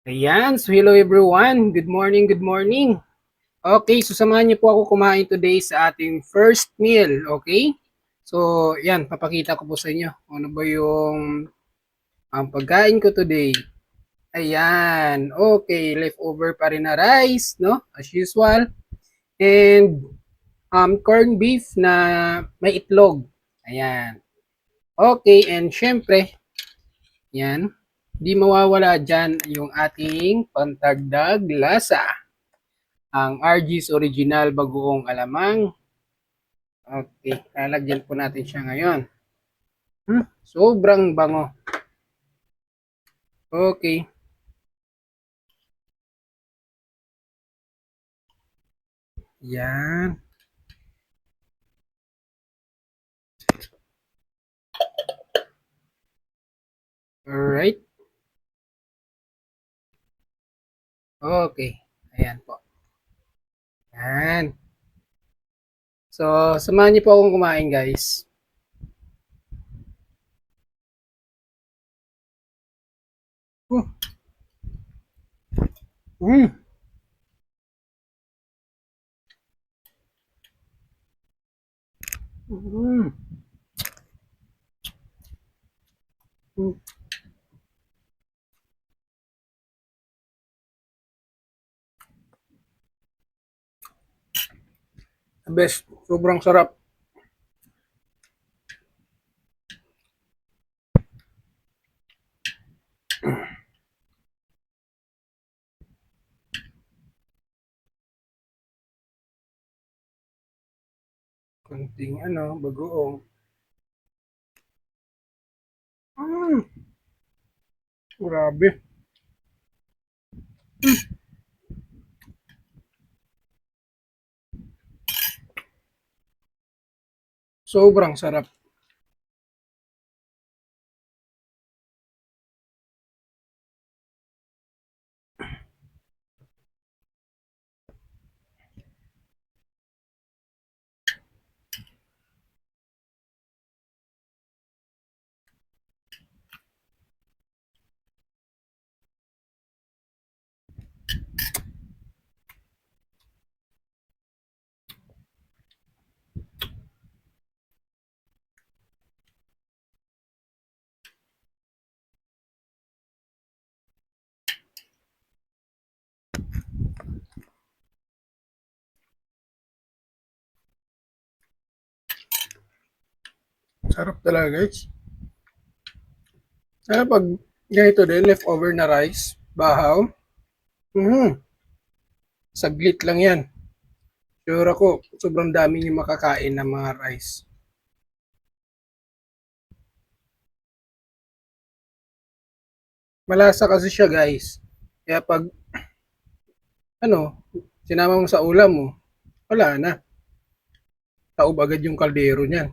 Ayan, so hello everyone. Good morning, good morning. Okay, so samahan niyo po ako kumain today sa ating first meal, okay? So, yan, papakita ko po sa inyo kung ano ba yung ang pagkain ko today. Ayan, okay, leftover pa rin na rice, no? As usual. And corned beef na may itlog. Ayan. Okay, and syempre, yan, di mawawala dyan yung ating pantagdag lasa. Ang RG's Original Bagoong Alamang. Okay, lalagyan po natin siya ngayon. Sobrang bango. Okay. Yan. Alright. Okay. Ayan po. Yan. So, samahan niyo po akong kumain, guys. Mm. Mm. Mm. The best. Sobrang sarap. Kunting bagoong. Mm. Grabe. Sobrang sarap. Sarap talaga, guys. Sana pag ganito din, leftover na rice, bahaw. Saglit lang yan. Sure ako, sobrang dami yung makakain ng mga rice. Malasa kasi siya, guys. Kaya pag, ano, sinama mo sa ulam mo, wala na. Taob agad yung kaldero niyan.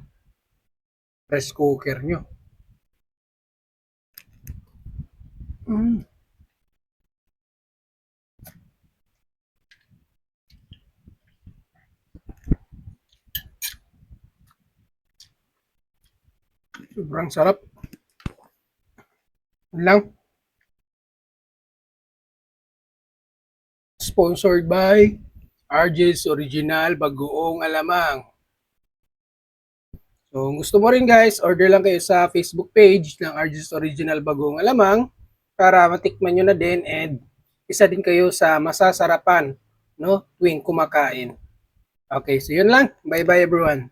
Rice cooker nyo. Mm. Sobrang sarap. Yun lang. Sponsored by RJ's Original Bagoong Alamang. So, kung gusto mo rin guys, order lang kayo sa Facebook page ng RJ's Original Bagoong Alamang para matikman nyo na din and isa din kayo sa masasarapan, no, tuwing kumakain. Okay, so yun lang. Bye-bye everyone.